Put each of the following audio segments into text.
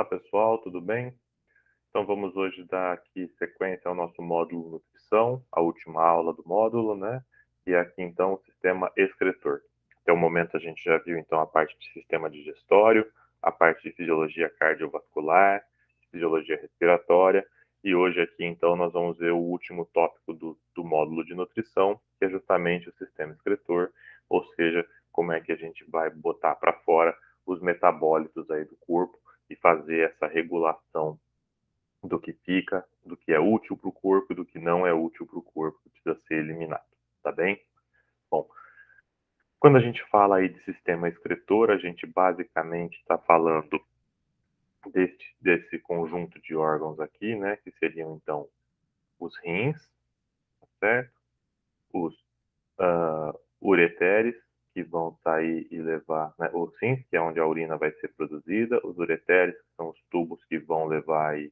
Olá pessoal, tudo bem? Então vamos hoje dar aqui sequência ao nosso módulo nutrição, a última aula do módulo, né? E aqui então o sistema excretor. Até o momento a gente já viu então a parte de sistema digestório, a parte de fisiologia cardiovascular, fisiologia respiratória, e hoje aqui então nós vamos ver o último tópico do módulo de nutrição, que é justamente o sistema excretor, ou seja, como é que a gente vai botar para fora os metabólitos aí do corpo e fazer essa regulação do que fica, do que é útil para o corpo e do que não é útil para o corpo, que precisa ser eliminado, tá bem? Bom, quando a gente fala aí de sistema excretor, a gente basicamente está falando desse conjunto de órgãos aqui, né, que seriam então os rins, tá certo? Os ureteres, que vão sair e levar, né, os rins, que é onde a urina vai ser produzida, os ureteres, que são os tubos que vão levar aí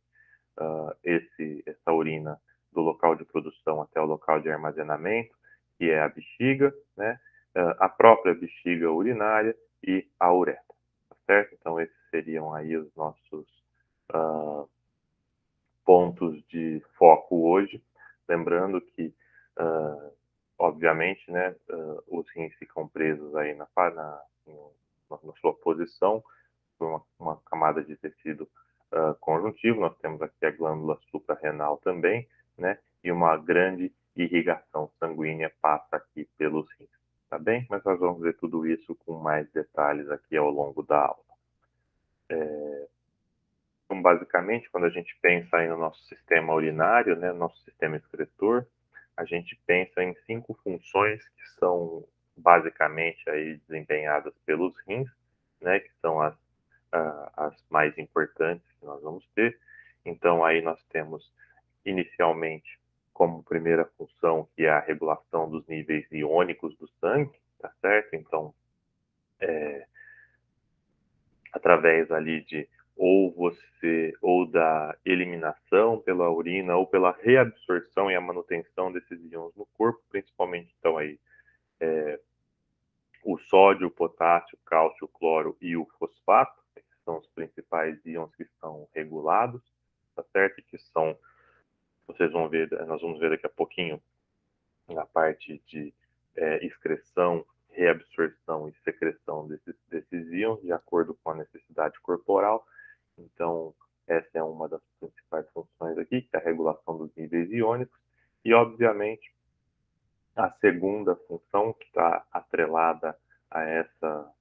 essa urina do local de produção até o local de armazenamento, que é a bexiga, né? A própria bexiga urinária e a uretra, tá certo? Então esses seriam aí os nossos pontos de foco hoje, lembrando que obviamente, né, os rins ficam presos aí na sua posição por uma camada de tecido conjuntivo. Nós temos aqui a glândula suprarrenal também, né? E uma grande irrigação sanguínea passa aqui pelos rins, tá bem? Mas nós vamos ver tudo isso com mais detalhes aqui ao longo da aula. Então, basicamente, quando a gente pensa aí no nosso sistema urinário, né, nosso sistema excretor, a gente pensa em 5 funções que são basicamente aí desempenhadas pelos rins, né, que são as mais importantes que nós vamos ter. Então, aí nós temos inicialmente como primeira função, que é a regulação dos níveis iônicos do sangue, tá certo? Então, através ali de ou da eliminação pela urina ou pela reabsorção e a manutenção desses íons no corpo, principalmente então aí o sódio, o potássio, o cálcio, o cloro e o fosfato, que são os principais íons que são regulados, tá certo? Que são, vocês vão ver, nós vamos ver daqui a pouquinho na parte de excreção, reabsorção e secreção desses íons, de acordo com a necessidade corporal. Então, essa é uma das principais funções aqui, que é a regulação dos níveis iônicos. E, obviamente, a segunda função, que está atrelada a essa,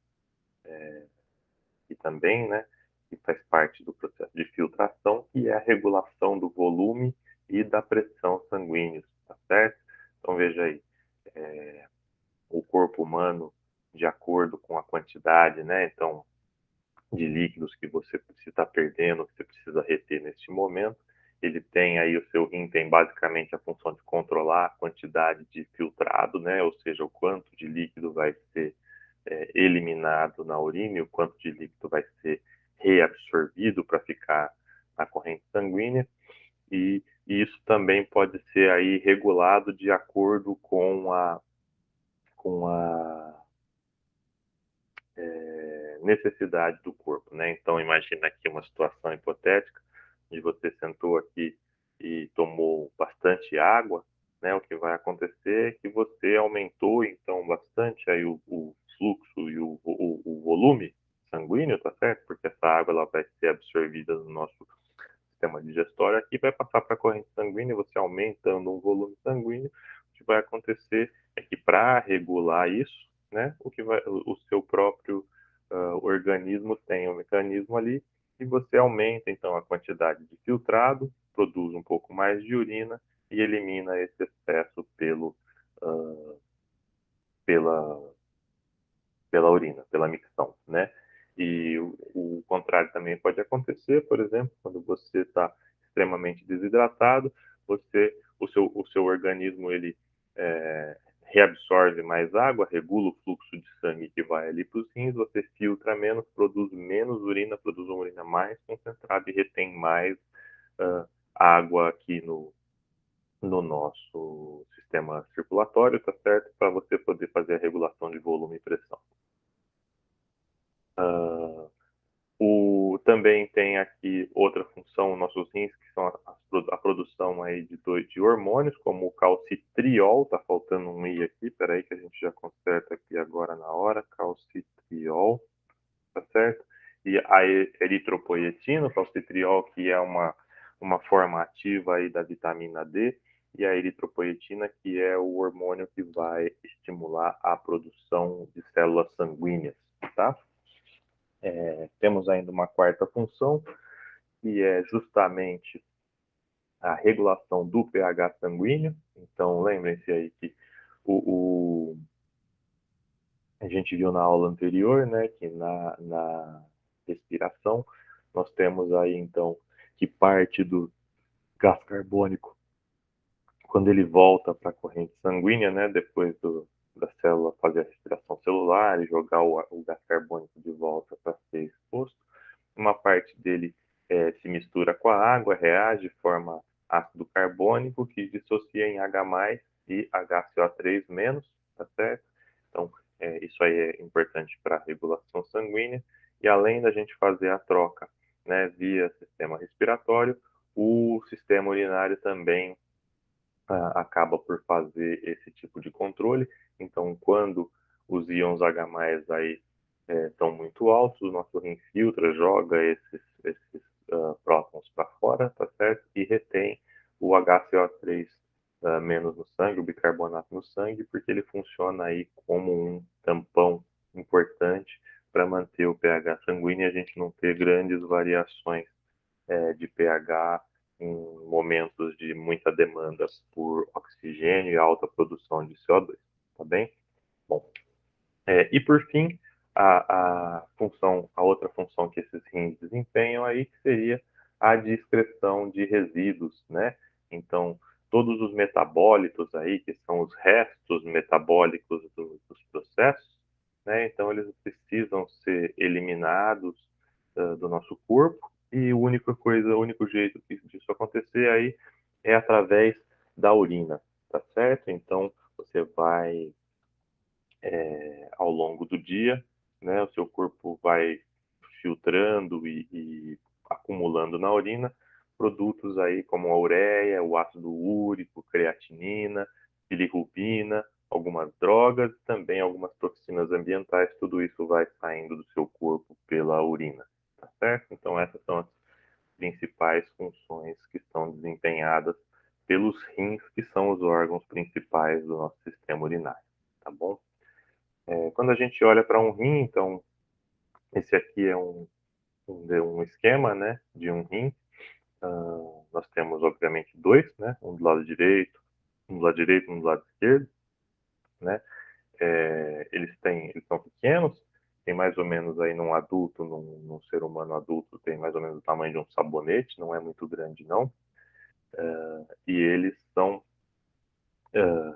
e também, né, que faz parte do processo de filtração, que é a regulação do volume e da pressão sanguíneos, tá certo? Então, veja aí, o corpo humano, de acordo com a quantidade, né, então, de líquidos que você está perdendo, que você precisa reter neste momento, ele tem aí o seu rim tem basicamente a função de controlar a quantidade de filtrado, né, ou seja, o quanto de líquido vai ser eliminado na urina e o quanto de líquido vai ser reabsorvido para ficar na corrente sanguínea, e isso também pode ser aí regulado de acordo com a necessidade do corpo, né? Então, imagina aqui uma situação hipotética, onde você sentou aqui e tomou bastante água, né? O que vai acontecer é que você aumentou, então, bastante aí o fluxo e o volume sanguíneo, tá certo? Porque essa água ela vai ser absorvida no nosso sistema digestório aqui, vai passar para a corrente sanguínea, você aumentando o volume sanguíneo, o que vai acontecer é que para regular isso, né, o seu próprio organismo tem um mecanismo ali e você aumenta então a quantidade de filtrado, produz um pouco mais de urina e elimina esse excesso uh, pela, pela urina, pela micção, né? E o contrário também pode acontecer, por exemplo, quando você está extremamente desidratado, o seu organismo ele reabsorve mais água, regula o fluxo de sangue que vai ali para os rins, você filtra menos, produz menos urina, produz uma urina mais concentrada e retém mais água aqui no nosso sistema circulatório, tá certo? Para você poder fazer a regulação de volume e pressão. Também tem aqui outra função, nossos rins, que são a produção aí de hormônios, como o calcitriol, tá faltando um i aqui, peraí que a gente já conserta aqui agora na hora, calcitriol, tá certo? E a eritropoietina, o calcitriol, que é uma forma ativa aí da vitamina D, e a eritropoietina, que é o hormônio que vai estimular a produção de células sanguíneas, tá? Temos ainda uma quarta função, que é justamente a regulação do pH sanguíneo. Então, lembrem-se aí que a gente viu na aula anterior, né, que na respiração nós temos aí, então, que parte do gás carbônico, quando ele volta para a corrente sanguínea, né, depois da célula fazer a respiração celular e jogar o gás carbônico de volta para ser exposto, uma parte dele se mistura com a água, reage, forma ácido carbônico que dissocia em H+, e HCO3-, tá certo? Então, isso aí é importante para a regulação sanguínea. E além da gente fazer a troca, né, via sistema respiratório, o sistema urinário também acaba por fazer esse tipo de controle. Então, quando os íons H+ aí estão muito altos, o nosso rim filtra, joga esses prótons para fora, tá certo? E retém o HCO3 menos no sangue, o bicarbonato no sangue, porque ele funciona aí como um tampão importante para manter o pH sanguíneo e a gente não ter grandes variações de pH em momentos de muita demanda por oxigênio e alta produção de CO2, tá bem? Bom, e por fim, a outra função que esses rins desempenham aí que seria a de excreção de resíduos, né? Então, todos os metabólitos aí, que são os restos metabólicos dos processos, né? Então, eles precisam ser eliminados do nosso corpo e o único jeito disso acontecer aí é através da urina, tá certo? Então, você vai ao longo do dia, né? O seu corpo vai filtrando e acumulando na urina produtos aí como a ureia, o ácido úrico, creatinina, bilirrubina, algumas drogas, também algumas toxinas ambientais, tudo isso vai saindo do seu corpo pela urina, tá certo? Então essas são as principais funções que são desempenhadas pelos rins, que são os órgãos principais do nosso sistema urinário, tá bom? Quando a gente olha para um rim, então, esse aqui é um esquema, né, de um rim. Nós temos, obviamente, dois, né, um do lado direito, um do lado esquerdo, né. Eles são pequenos, tem mais ou menos aí num adulto, num ser humano adulto, tem mais ou menos o tamanho de um sabonete, não é muito grande, não. E eles são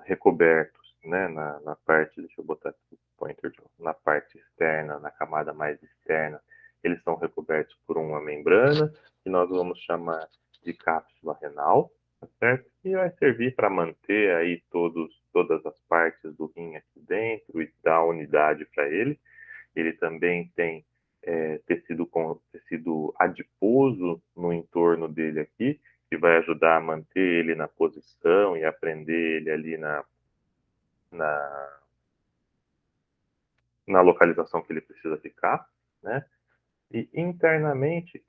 recobertos, né, na parte, deixa eu botar aqui o pointer, na parte externa, na camada mais externa, eles são recobertos por uma membrana, que nós vamos chamar de cápsula renal, tá certo? E vai servir para manter aí todas as partes do rim aqui dentro e dar unidade para ele. Ele também tem tecido adiposo no entorno dele aqui, que vai ajudar a manter ele na posição e a prender ele ali na, na localização que ele precisa ficar, né? E internamente,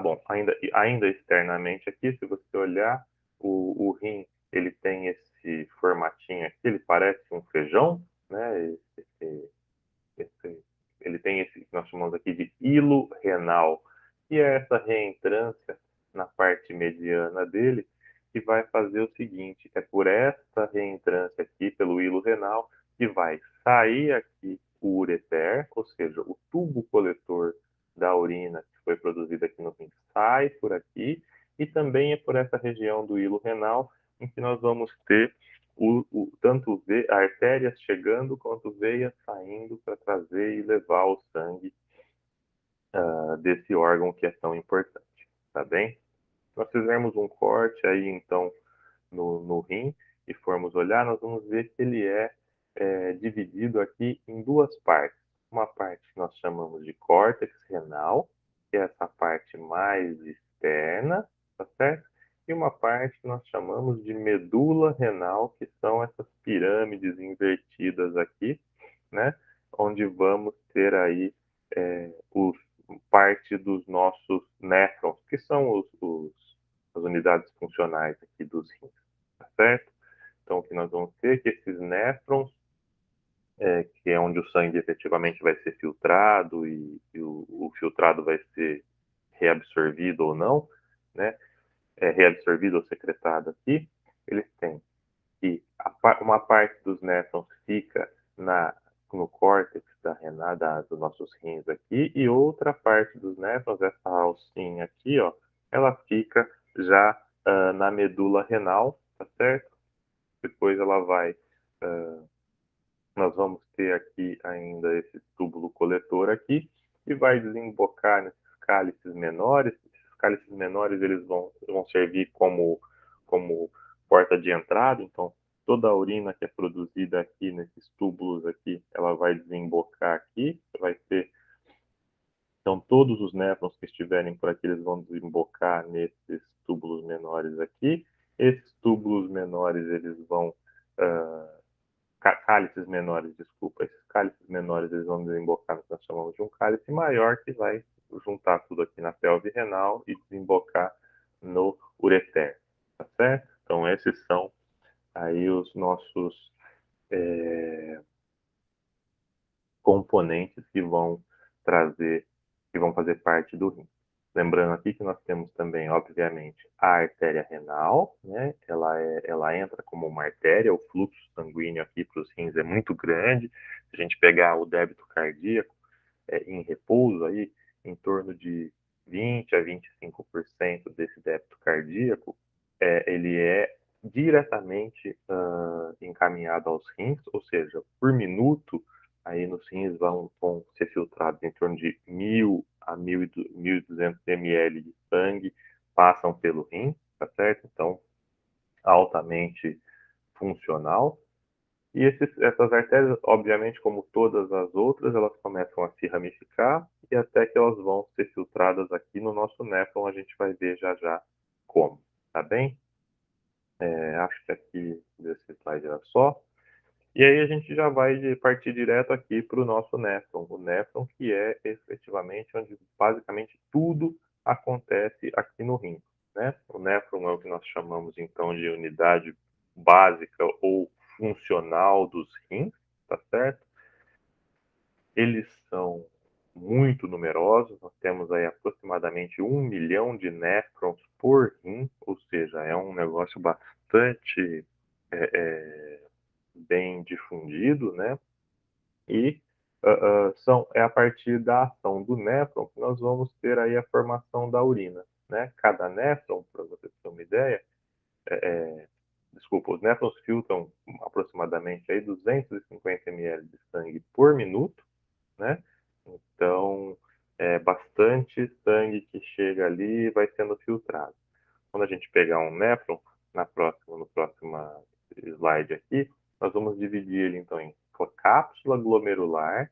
bom, ainda externamente aqui, se você olhar, o rim, ele tem esse formatinho aqui, ele parece um feijão, né? Ele tem esse que nós chamamos aqui de hilo renal, que é essa reentrância na parte mediana dele, que vai fazer o seguinte, é por essa reentrância aqui, pelo hilo renal, que vai sair aqui o ureter, ou seja, o tubo coletor da urina que foi produzida aqui no rim, sai por aqui, e também é por essa região do hilo renal em que nós vamos ter tanto artérias chegando quanto veias saindo para trazer e levar o sangue desse órgão que é tão importante, tá bem? Se nós fizermos um corte aí, então, no rim e formos olhar, nós vamos ver que ele é dividido aqui em duas partes. Uma parte que nós chamamos de córtex renal, que é essa parte mais externa, tá certo? E uma parte que nós chamamos de medula renal, que são essas pirâmides invertidas aqui, né? Onde vamos ter aí parte dos nossos néfrons, que são as unidades funcionais aqui dos rins, tá certo? Então, o que nós vamos ter é que esses néfrons, que é onde o sangue efetivamente vai ser filtrado e o filtrado vai ser reabsorvido ou não, né? Reabsorvido ou secretado aqui, eles têm que uma parte dos néfrons fica no córtex dos nossos rins aqui, e outra parte dos néfrons, essa alcinha aqui, ó, ela fica já na medula renal, tá certo? Depois ela vai, nós vamos ter aqui ainda esse túbulo coletor aqui, e vai desembocar nesses cálices menores. Esses cálices menores eles vão servir como porta de entrada, então toda a urina que é produzida aqui nesses túbulos aqui, ela vai desembocar aqui, vai ter, então todos os néfrons que estiverem por aqui, eles vão desembocar nesses túbulos menores aqui. Esses túbulos menores, eles vão, cálices menores, desculpa, esses cálices menores, eles vão desembocar no que nós chamamos de um cálice maior, que vai juntar tudo aqui na pelve renal e desembocar no ureter, tá certo? Então esses são aí os nossos componentes que vão fazer parte do rim. Lembrando aqui que nós temos também, obviamente, a artéria renal, né? Ela entra como uma artéria, o fluxo sanguíneo aqui para os rins é muito grande. Se a gente pegar o débito cardíaco em repouso, aí, em torno de 20 a 25% desse débito cardíaco, ele é diretamente encaminhado aos rins, ou seja, por minuto, aí nos rins vão ser filtrados em torno de 1.000 a 1.200 ml de sangue, passam pelo rim, tá certo? Então, altamente funcional. E essas artérias, obviamente, como todas as outras, elas começam a se ramificar e até que elas vão ser filtradas aqui no nosso néfron, a gente vai ver já já como, tá bem? Acho que aqui desse slide era só. E aí a gente já vai partir direto aqui para o nosso néfron. O néfron que é efetivamente onde basicamente tudo acontece aqui no rim, né? O néfron é o que nós chamamos então de unidade básica ou funcional dos rins, tá certo? Eles são muito numerosos, nós temos aí aproximadamente 1 milhão de néfrons por rim, ou seja, é um negócio bastante bem difundido, né? E é a partir da ação do néfron que nós vamos ter aí a formação da urina, né? Cada néfron, para você ter uma ideia, os néfrons filtram aproximadamente aí 250 ml de sangue por minuto, né? Então, é bastante sangue que chega ali e vai sendo filtrado. Quando a gente pegar um néfron, no próximo slide aqui, nós vamos dividir ele então em cápsula glomerular,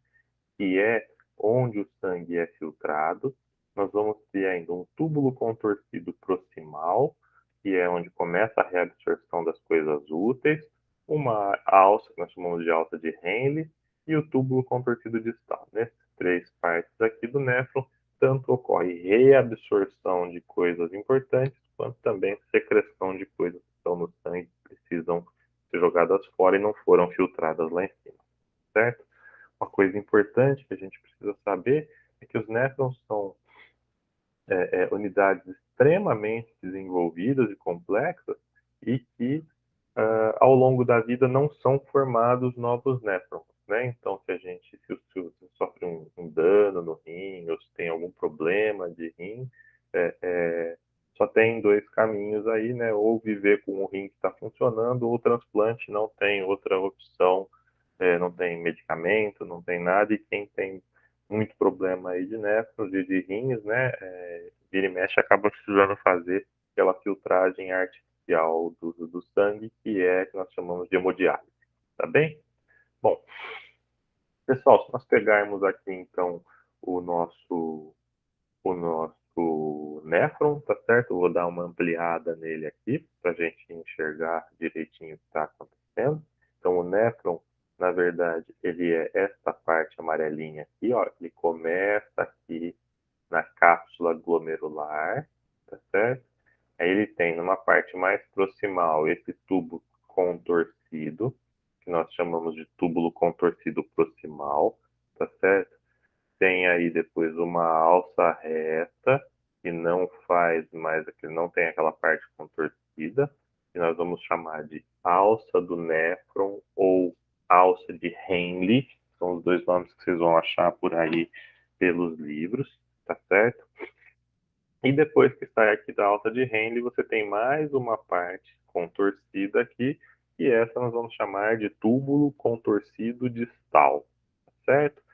que é onde o sangue é filtrado. Nós vamos ter ainda um túbulo contorcido proximal, que é onde começa a reabsorção das coisas úteis, uma alça, que nós chamamos de alça de Henle, e o túbulo contorcido distal. Nessas três partes aqui do néfron, tanto ocorre reabsorção de coisas importantes, quanto também secreção de coisas que estão no sangue, que precisam ser jogadas fora e não foram filtradas lá em cima, certo? Uma coisa importante que a gente precisa saber é que os néfrons são unidades extremamente desenvolvidas e complexas e que ao longo da vida não são formados novos néfrons, né? Então, se você sofre um dano no rim ou se tem algum problema de rim, só tem dois caminhos aí, né? Ou viver com o rim que está funcionando, ou o transplante, não tem outra opção, não tem medicamento, não tem nada, e quem tem muito problema aí de néfrons e de rins, né? Vira e mexe acaba precisando fazer aquela filtragem artificial do sangue, que nós chamamos de hemodiálise, tá bem? Bom, pessoal, se nós pegarmos aqui então o nosso o nosso néfron, tá certo? Eu vou dar uma ampliada nele aqui para a gente enxergar direitinho o que está acontecendo. Então, o néfron, na verdade, ele é essa parte amarelinha aqui, ó. Ele começa aqui na cápsula glomerular, tá certo? Aí ele tem numa parte mais proximal esse tubo contorcido, que nós chamamos de túbulo contorcido proximal, tá certo? Tem aí depois uma alça reta, que não faz mais, que não tem aquela parte contorcida, que nós vamos chamar de alça do néfron ou alça de Henle, são os dois nomes que vocês vão achar por aí pelos livros, tá certo? E depois que sai aqui da alça de Henle, você tem mais uma parte contorcida aqui, e essa nós vamos chamar de túbulo contorcido distal, tá certo?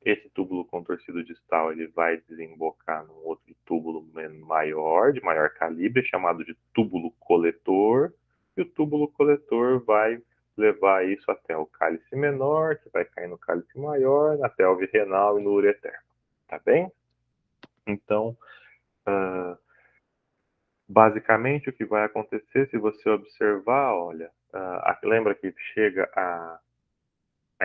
Esse túbulo contorcido distal ele vai desembocar num outro túbulo maior, de maior calibre, chamado de túbulo coletor, e o túbulo coletor vai levar isso até o cálice menor, que vai cair no cálice maior, na pelve renal e no ureter. Tá bem? Então, basicamente, o que vai acontecer, se você observar, olha, lembra que chega a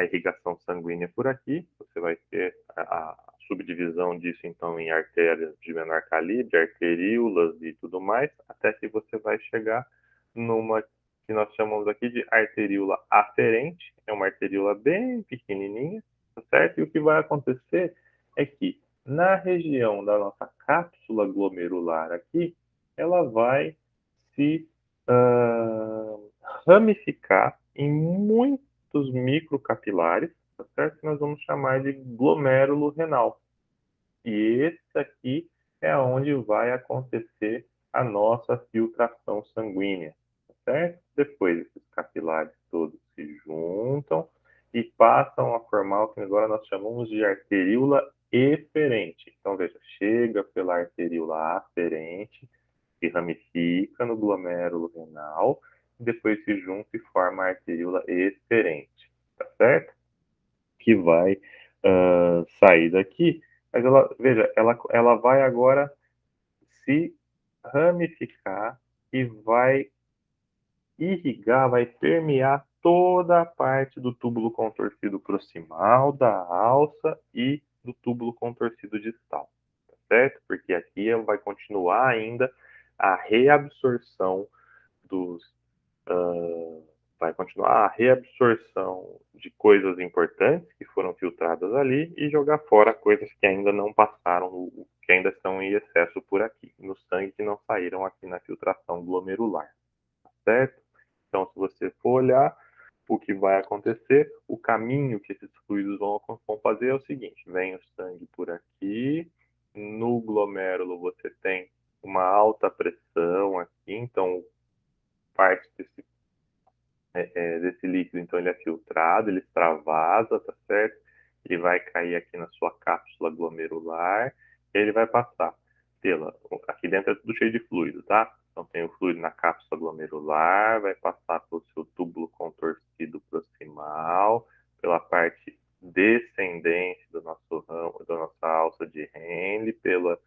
irrigação sanguínea por aqui, você vai ter a subdivisão disso, então, em artérias de menor calibre, arteríolas e tudo mais, até que você vai chegar numa que nós chamamos aqui de arteríola aferente, é uma arteríola bem pequenininha, tá certo? E o que vai acontecer é que na região da nossa cápsula glomerular aqui, ela vai se ramificar em muitos microcapilares, tá certo? Que nós vamos chamar de glomérulo renal. E esse aqui é onde vai acontecer a nossa filtração sanguínea, tá certo? Depois esses capilares todos se juntam e passam a formar o que agora nós chamamos de arteríola eferente. Então, veja, chega pela arteríola aferente, se ramifica no glomérulo renal, e depois se junta e forma a arteríola eferente, tá certo? Que vai sair daqui, mas ela, veja, ela vai agora se ramificar e vai irrigar, vai permear toda a parte do túbulo contorcido proximal, da alça e do túbulo contorcido distal, tá certo? Porque aqui vai continuar ainda a reabsorção dos vai continuar a reabsorção de coisas importantes que foram filtradas ali e jogar fora coisas que ainda não passaram, que ainda estão em excesso por aqui, no sangue, que não saíram aqui na filtração glomerular, certo? Então, se você for olhar o que vai acontecer, o caminho que esses fluidos vão fazer é o seguinte: vem o sangue por aqui, no glomérulo você tem uma alta pressão aqui, então parte desse líquido, então ele é filtrado, ele extravasa, tá certo? Ele vai cair aqui na sua cápsula glomerular, e ele vai passar aqui dentro é tudo cheio de fluido, tá? Então tem o fluido na cápsula glomerular, vai passar pelo seu túbulo contorcido proximal, pela parte descendente do nosso ramo, da nossa alça de Henle, pela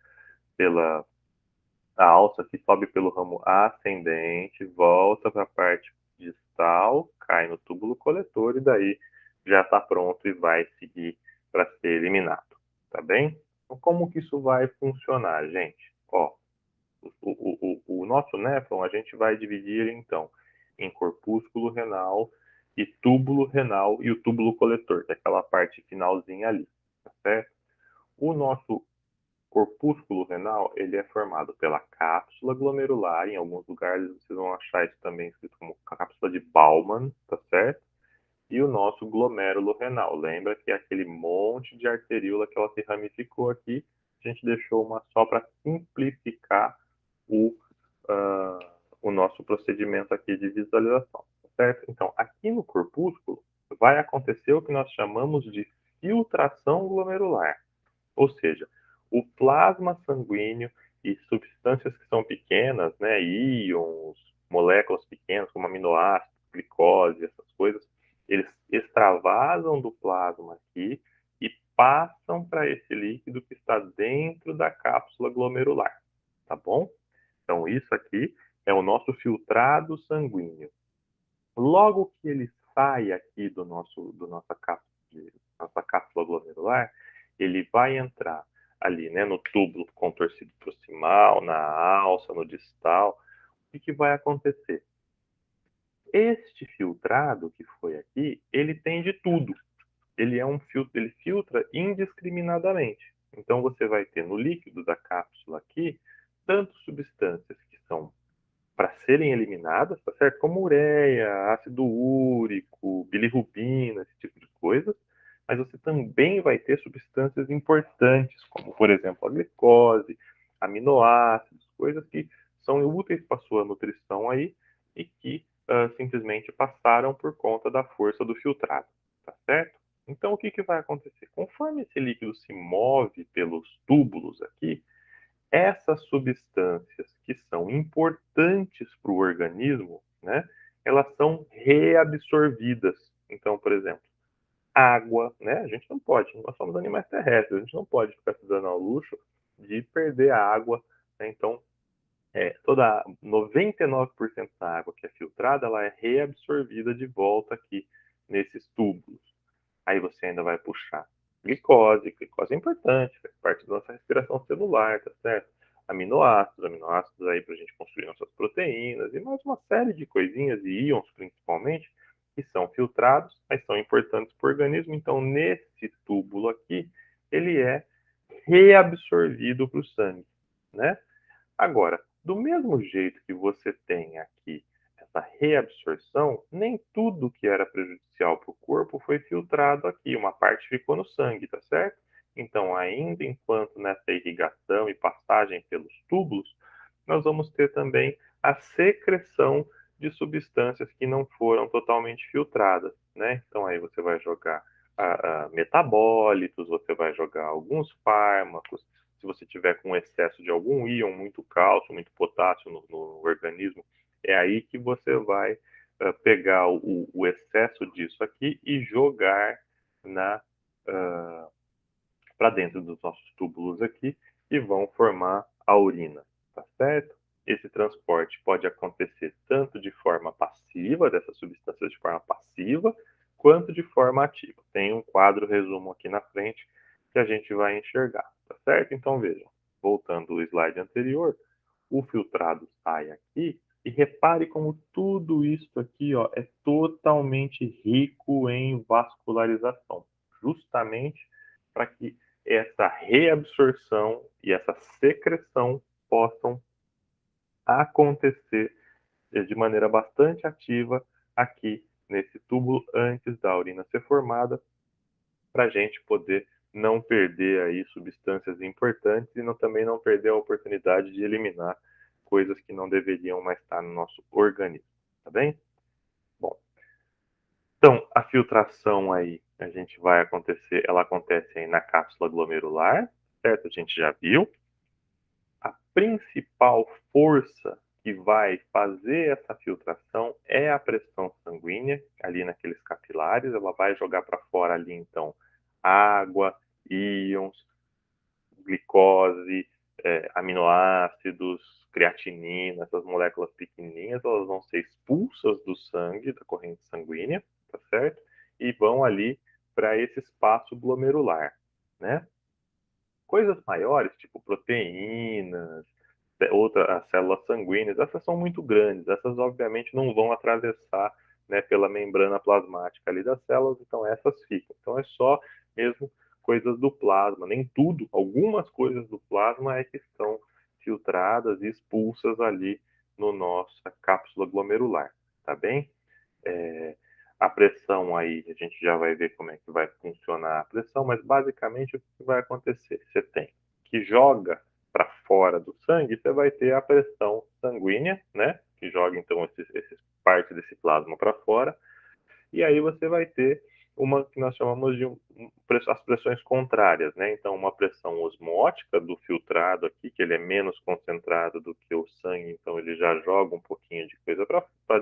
a alça que sobe pelo ramo ascendente, volta para a parte distal, cai no túbulo coletor e daí já está pronto e vai seguir para ser eliminado, tá bem? Então, como que isso vai funcionar, gente? Ó, o nosso néfron a gente vai dividir, então, em corpúsculo renal e túbulo renal e o túbulo coletor, que é aquela parte finalzinha ali, tá certo? O nosso corpúsculo renal, ele é formado pela cápsula glomerular, em alguns lugares vocês vão achar isso também escrito como cápsula de Bowman, tá certo? E o nosso glomérulo renal. Lembra que é aquele monte de arteríola que ela se ramificou aqui, a gente deixou uma só para simplificar o, o nosso procedimento aqui de visualização, tá certo? Então, aqui no corpúsculo, vai acontecer o que nós chamamos de filtração glomerular. Ou seja, o plasma sanguíneo e substâncias que são pequenas, né, íons, moléculas pequenas, como aminoácidos, glicose, essas coisas, eles extravasam do plasma aqui e passam para esse líquido que está dentro da cápsula glomerular, tá bom? Então, isso aqui é o nosso filtrado sanguíneo. Logo que ele sai aqui nossa cápsula glomerular, ele vai entrar ali, né, no túbulo contorcido proximal, na alça, no distal. O que vai acontecer? Este filtrado que foi aqui, ele tem de tudo. Ele é um filtro, ele filtra indiscriminadamente. Então você vai ter no líquido da cápsula aqui tanto substâncias que são para serem eliminadas, tá certo? Como ureia, ácido úrico, bilirrubina, esse tipo de coisa. Mas você também vai ter substâncias importantes, como, por exemplo, a glicose, aminoácidos, coisas que são úteis para a sua nutrição aí e que simplesmente passaram por conta da força do filtrado, tá certo? Então, o que vai acontecer? Conforme esse líquido se move pelos túbulos aqui, essas substâncias que são importantes para o organismo, né, elas são reabsorvidas. Então, por exemplo, água, né, a gente não pode, nós somos animais terrestres, a gente não pode ficar se dando ao luxo de perder a água, né? Então, toda 99% da água que é filtrada, ela é reabsorvida de volta aqui nesses túbulos. Aí você ainda vai puxar glicose é importante, faz parte da nossa respiração celular, tá certo? Aminoácidos aí para a gente construir nossas proteínas e mais uma série de coisinhas e íons principalmente que são filtrados, mas são importantes para o organismo. Então, nesse túbulo aqui, ele é reabsorvido para o sangue, né? Agora, do mesmo jeito que você tem aqui essa reabsorção, nem tudo que era prejudicial para o corpo foi filtrado aqui, uma parte ficou no sangue, tá certo? Então, ainda enquanto nessa irrigação e passagem pelos túbulos, nós vamos ter também a secreção de substâncias que não foram totalmente filtradas, né? Então, aí você vai jogar metabólitos, você vai jogar alguns fármacos, se você tiver com excesso de algum íon, muito cálcio, muito potássio no organismo, é aí que você vai pegar o excesso disso aqui e jogar para dentro dos nossos túbulos aqui e vão formar a urina, tá certo? Esse transporte pode acontecer tanto de forma passiva, dessas substâncias de forma passiva, quanto de forma ativa. Tem um quadro resumo aqui na frente que a gente vai enxergar, tá certo? Então vejam, voltando ao slide anterior, o filtrado sai aqui e repare como tudo isso aqui ó, é totalmente rico em vascularização, justamente para que essa reabsorção e essa secreção possam acontecer de maneira bastante ativa aqui nesse túbulo antes da urina ser formada, para a gente poder não perder aí substâncias importantes e também não perder a oportunidade de eliminar coisas que não deveriam mais estar no nosso organismo, tá bem? Bom, então a filtração aí a gente vai acontecer, ela acontece aí na cápsula glomerular, certo? A gente já viu. A principal força que vai fazer essa filtração é a pressão sanguínea, ali naqueles capilares, ela vai jogar para fora ali, então, água, íons, glicose, aminoácidos, creatinina, essas moléculas pequenininhas, elas vão ser expulsas do sangue, da corrente sanguínea, tá certo? E vão ali para esse espaço glomerular, né? Coisas maiores, tipo proteínas, as células sanguíneas, essas são muito grandes, essas obviamente não vão atravessar, né, pela membrana plasmática ali das células, então essas ficam. Então é só mesmo coisas do plasma, nem tudo, algumas coisas do plasma é que estão filtradas e expulsas ali no nossa cápsula glomerular, tá bem? A pressão aí, a gente já vai ver como é que vai funcionar a pressão, mas basicamente o que vai acontecer? Você tem que joga para fora do sangue, você vai ter a pressão sanguínea, né? Que joga então parte desse plasma para fora, e aí você vai ter uma que nós chamamos de as pressões contrárias, né? Então, uma pressão osmótica do filtrado aqui, que ele é menos concentrado do que o sangue, então ele já joga um pouquinho de coisa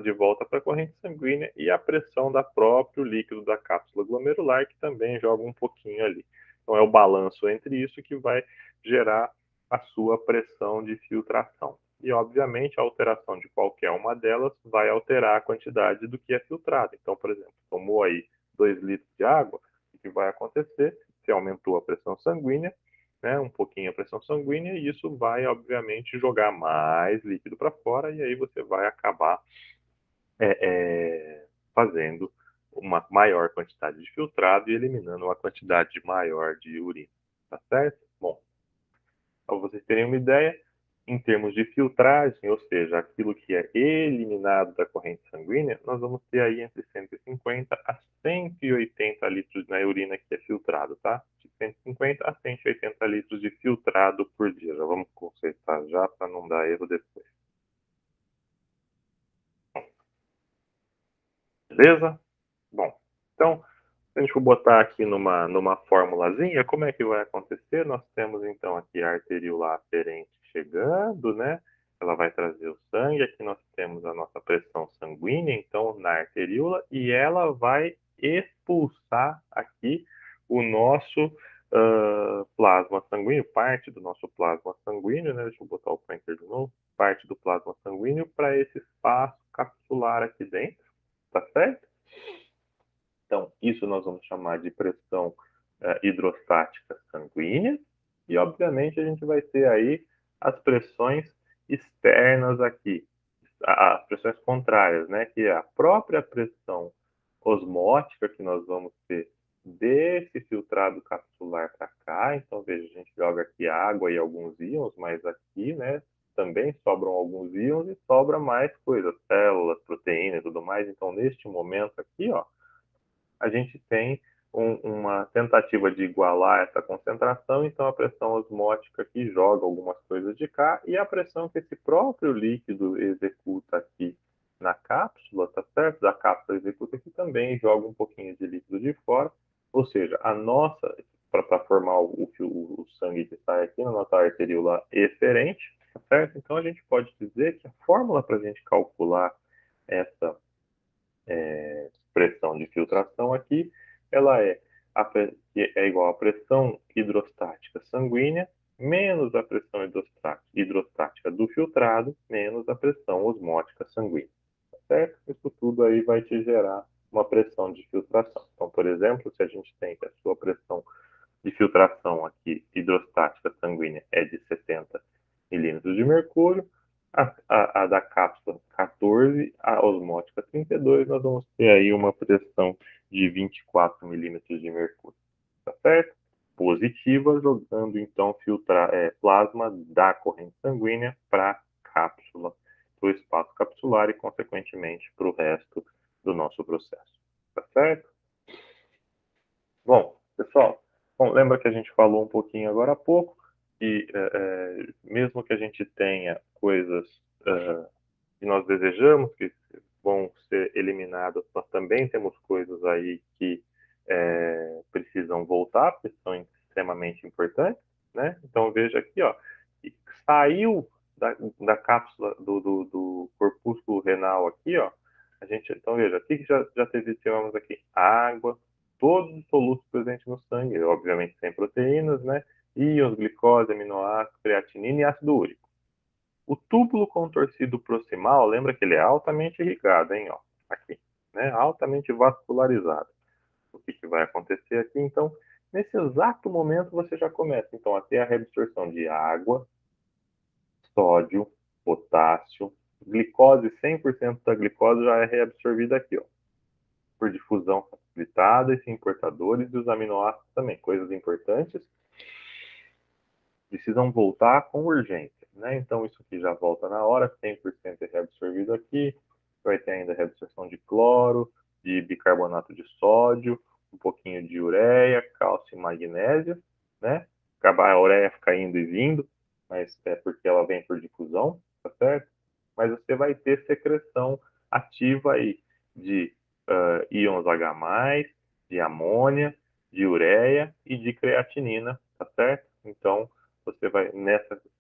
de volta para a corrente sanguínea, e a pressão da próprio líquido da cápsula glomerular, que também joga um pouquinho ali. Então, é o balanço entre isso que vai gerar a sua pressão de filtração. E, obviamente, a alteração de qualquer uma delas vai alterar a quantidade do que é filtrado. Então, por exemplo, tomou aí 2 litros de água, o que vai acontecer? Você aumentou a pressão sanguínea, né, um pouquinho a pressão sanguínea, e isso vai, obviamente, jogar mais líquido para fora, e aí você vai acabar fazendo uma maior quantidade de filtrado e eliminando uma quantidade maior de urina. Tá certo? Bom, para vocês terem uma ideia, em termos de filtragem, ou seja, aquilo que é eliminado da corrente sanguínea, nós vamos ter aí entre 150 a 180 litros na urina que é filtrado, tá? De 150 a 180 litros de filtrado por dia. Já vamos consertar já para não dar erro depois. Beleza? Bom, então, se a gente for botar aqui numa formulazinha, como é que vai acontecer? Nós temos então aqui a arteriola aferente chegando, né? Ela vai trazer o sangue. Aqui nós temos a nossa pressão sanguínea, então, na arteríola, e ela vai expulsar aqui o nosso plasma sanguíneo, parte do nosso plasma sanguíneo, né? Deixa eu botar o pointer de novo. Parte do plasma sanguíneo para esse espaço capsular aqui dentro, tá certo? Então, isso nós vamos chamar de pressão hidrostática sanguínea. E, obviamente, a gente vai ter aí as pressões externas aqui, as pressões contrárias, né? Que é a própria pressão osmótica que nós vamos ter desse filtrado capsular para cá. Então, veja, a gente joga aqui água e alguns íons, mas aqui, né, também sobram alguns íons e sobra mais coisas, células, proteínas e tudo mais. Então, neste momento aqui, ó, a gente tem uma tentativa de igualar essa concentração, então a pressão osmótica aqui joga algumas coisas de cá, e a pressão que esse próprio líquido executa aqui na cápsula, tá certo? Da cápsula executa aqui também joga um pouquinho de líquido de fora, ou seja, a nossa, para formar o sangue que sai aqui na nossa arteríola eferente, tá certo? Então a gente pode dizer que a fórmula para a gente calcular essa pressão de filtração aqui, ela é igual à pressão hidrostática sanguínea menos a pressão hidrostática do filtrado menos a pressão osmótica sanguínea, tá certo? Isso tudo aí vai te gerar uma pressão de filtração. Então, por exemplo, se a gente tem que a sua pressão de filtração aqui hidrostática sanguínea é de 70 milímetros de mercúrio, a da cápsula 14, a osmótica 32, nós vamos ter aí uma pressão de 24 milímetros de mercúrio, tá certo? Positiva, jogando então plasma da corrente sanguínea para a cápsula, para o espaço capsular e, consequentemente, para o resto do nosso processo, tá certo? Bom, pessoal, lembra que a gente falou um pouquinho agora há pouco que mesmo que a gente tenha coisas que nós desejamos que vão ser eliminadas, nós também temos coisas aí que precisam voltar, porque são extremamente importantes, né? Então veja aqui, ó, que saiu da cápsula do corpúsculo renal aqui, ó, a gente, então veja, o que já tivemos aqui? Água, todos os solutos presentes no sangue, obviamente sem proteínas, né? Íons, glicose, aminoácidos, creatinina e ácido úrico. O túbulo contorcido proximal, lembra que ele é altamente irrigado, hein? Ó, aqui, né? Altamente vascularizado. O que vai acontecer aqui? Então, nesse exato momento, você já começa então, a ter a reabsorção de água, sódio, potássio, glicose, 100% da glicose já é reabsorvida aqui, ó, por difusão facilitada, esses importadores e os aminoácidos também, coisas importantes, precisam voltar com urgência, né? Então, isso aqui já volta na hora, 100% é reabsorvido aqui, vai ter ainda a reabsorção de cloro, de bicarbonato de sódio, um pouquinho de ureia, cálcio e magnésio, né? A ureia fica indo e vindo, mas é porque ela vem por difusão, tá certo? Mas você vai ter secreção ativa aí de íons H+, de amônia, de ureia e de creatinina, tá certo? Então, você vai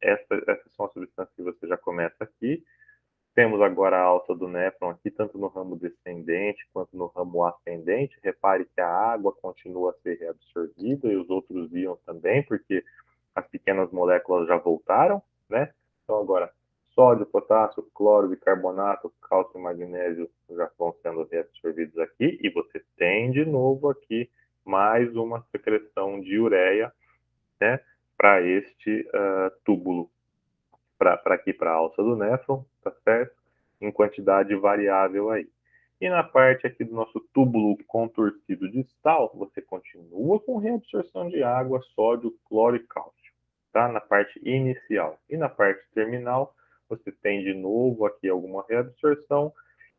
essas são as substâncias que você já começa aqui. Temos agora a alça do néfron aqui, tanto no ramo descendente quanto no ramo ascendente. Repare que a água continua a ser reabsorvida e os outros íons também, porque as pequenas moléculas já voltaram, né? Então agora, sódio, potássio, cloro, bicarbonato, cálcio e magnésio já estão sendo reabsorvidos aqui, e você tem de novo aqui mais uma secreção de ureia, né, para este túbulo, para aqui, para a alça do néfron, tá certo? Em quantidade variável aí. E na parte aqui do nosso túbulo contorcido distal, você continua com reabsorção de água, sódio, cloro e cálcio, tá? Na parte inicial. E na parte terminal, você tem de novo aqui alguma reabsorção.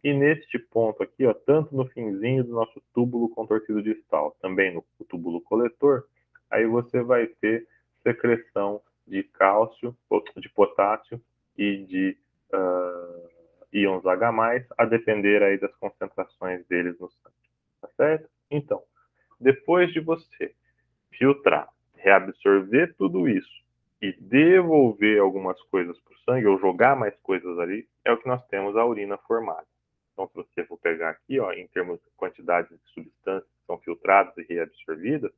E neste ponto aqui, ó, tanto no finzinho do nosso túbulo contorcido distal, também no túbulo coletor, aí você vai ter secreção de cálcio, de potássio e de íons H+, a depender aí das concentrações deles no sangue, tá certo? Então, depois de você filtrar, reabsorver tudo isso e devolver algumas coisas para o sangue, ou jogar mais coisas ali, é o que nós temos a urina formada. Então, se você for pegar aqui, ó, em termos de quantidade de substâncias que são filtradas e reabsorvidas,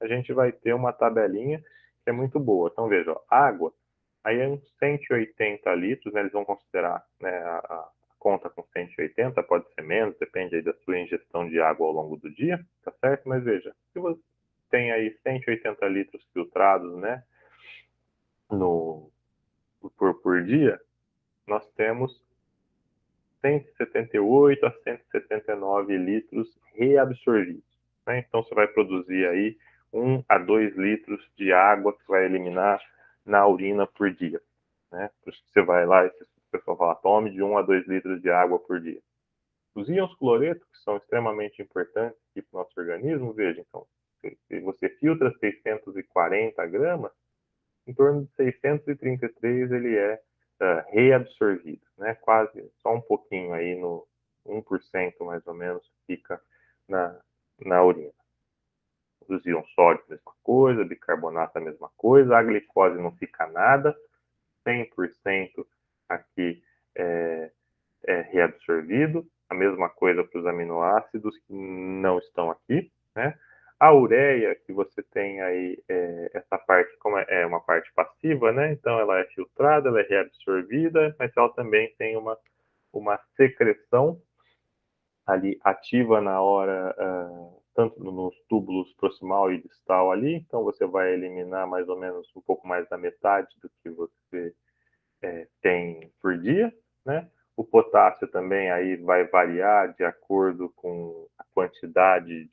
a gente vai ter uma tabelinha que é muito boa. Então, veja, ó, água, aí é uns 180 litros, né, eles vão considerar, né, a conta com 180, pode ser menos, depende aí da sua ingestão de água ao longo do dia, tá certo? Mas veja, se você tem aí 180 litros filtrados, né, no, por dia, nós temos 178 a 179 litros reabsorvidos, né? Então você vai produzir aí 1 a 2 litros de água que vai eliminar na urina por dia, né? Por isso que você vai lá e o pessoal fala, tome de 1 a 2 litros de água por dia. Os íons cloretos, que são extremamente importantes para o nosso organismo, veja, então, se você filtra 640 gramas, em torno de 633 ele é reabsorvido, né? Quase só um pouquinho aí, no 1% mais ou menos, fica na urina. Os íons sódio, mesma coisa, bicarbonato, a mesma coisa, a glicose não fica nada, 100% aqui é reabsorvido, a mesma coisa para os aminoácidos que não estão aqui, né? A ureia, que você tem aí, essa parte, como é uma parte passiva, né? Então ela é filtrada, ela é reabsorvida, mas ela também tem uma secreção ali ativa na hora, tanto nos túbulos proximal e distal ali, então você vai eliminar mais ou menos um pouco mais da metade do que você tem por dia, né? O potássio também aí vai variar de acordo com a quantidade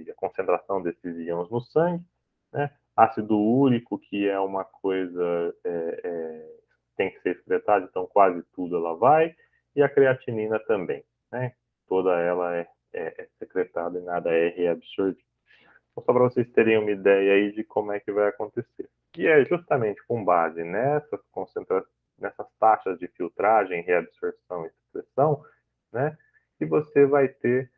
a concentração desses íons no sangue, né? Ácido úrico, que é uma coisa tem que ser excretada, então quase tudo ela vai, e a creatinina também, né? Toda ela é secretada e nada é reabsorvido. Então, só para vocês terem uma ideia aí de como é que vai acontecer. E é justamente com base nessas taxas de filtragem, reabsorção e excreção, né, que você vai ter,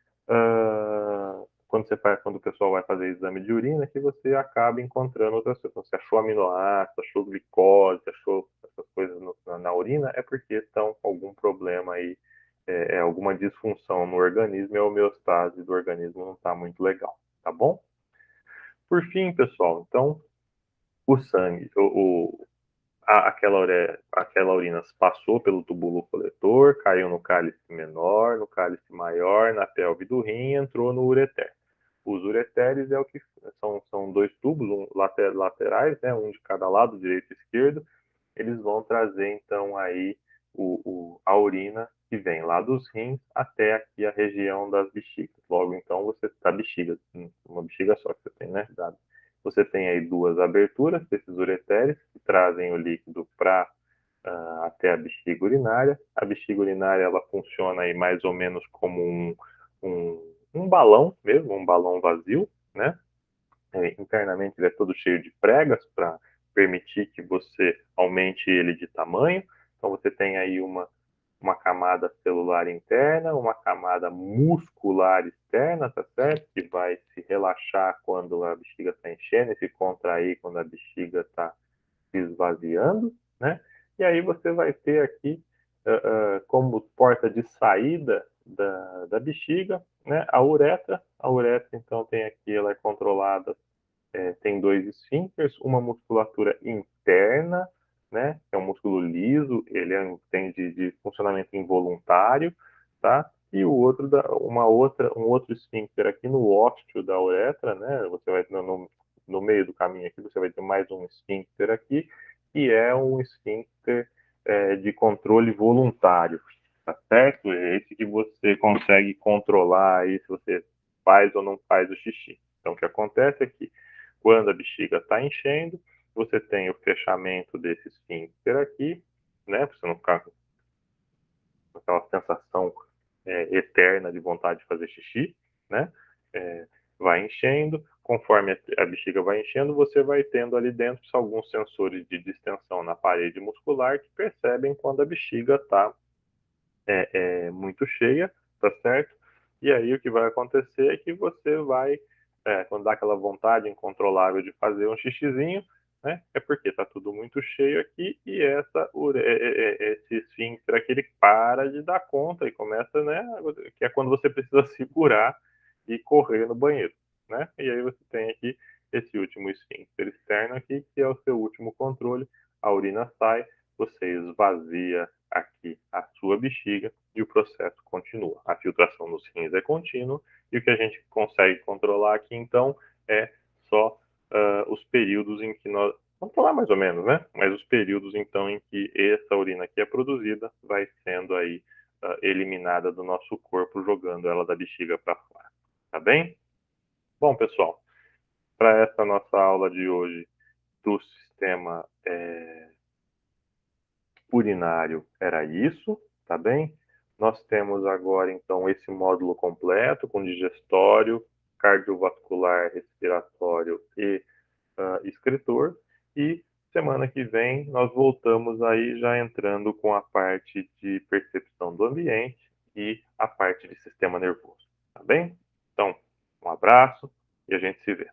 quando o pessoal vai fazer exame de urina, que você acaba encontrando outras coisas. Então, se achou aminoácido, achou glicose, achou essas coisas na urina, é porque estão com algum problema aí, alguma disfunção no organismo e a homeostase do organismo não está muito legal, tá bom? Por fim, pessoal, então, o sangue, aquela urina passou pelo túbulo coletor, caiu no cálice menor, no cálice maior, na pelve do rim e entrou no ureter. Os ureteres é o que são dois túbulos laterais, né, um de cada lado, direito e esquerdo. Eles vão trazer, então, aí a urina que vem lá dos rins até aqui a região das bexigas. Logo, então, você está bexiga, uma bexiga só que você tem, né? Você tem aí duas aberturas desses ureteres que trazem o líquido para até a bexiga urinária. A bexiga urinária ela funciona aí mais ou menos como um balão mesmo, um balão vazio, né? Internamente ele é todo cheio de pregas para permitir que você aumente ele de tamanho. Então você tem aí uma camada celular interna, uma camada muscular externa, tá certo? Que vai se relaxar quando a bexiga está enchendo e se contrair quando a bexiga está se esvaziando, né? E aí você vai ter aqui como porta de saída da bexiga, né, a uretra. A uretra, então, tem aqui, ela é controlada, tem dois esfíncteres, uma musculatura interna, né, que é um músculo liso, ele tem de funcionamento involuntário, tá? E o outro, um outro esfíncter aqui no ósteo da uretra, né? Você vai no meio do caminho aqui, você vai ter mais um esfíncter aqui, que é um esfíncter de controle voluntário, tá certo? É esse que você consegue controlar aí se você faz ou não faz o xixi. Então, o que acontece é que quando a bexiga está enchendo, você tem o fechamento desse esfíncter aqui, né? Para você não ficar com aquela sensação eterna de vontade de fazer xixi, né? Vai enchendo, conforme a bexiga vai enchendo, você vai tendo ali dentro alguns sensores de distensão na parede muscular que percebem quando a bexiga está muito cheia, tá certo? E aí o que vai acontecer é que você vai, quando dá aquela vontade incontrolável de fazer um xixizinho, né? É porque está tudo muito cheio aqui e esse esfíncter aqui ele para de dar conta e começa, né? Que é quando você precisa segurar e correr no banheiro, né? E aí você tem aqui esse último esfíncter externo aqui, que é o seu último controle. A urina sai, você esvazia aqui a sua bexiga e o processo continua. A filtração nos rins é contínua e o que a gente consegue controlar aqui, então, é só os períodos em que nós... Vamos falar mais ou menos, né? Mas os períodos, então, em que essa urina aqui é produzida, vai sendo aí eliminada do nosso corpo, jogando ela da bexiga para fora. Tá bem? Bom, pessoal, para essa nossa aula de hoje do sistema urinário era isso, tá bem? Nós temos agora, então, esse módulo completo com digestório, cardiovascular, respiratório e excretor. E semana que vem nós voltamos aí já entrando com a parte de percepção do ambiente e a parte de sistema nervoso, tá bem? Então, um abraço e a gente se vê.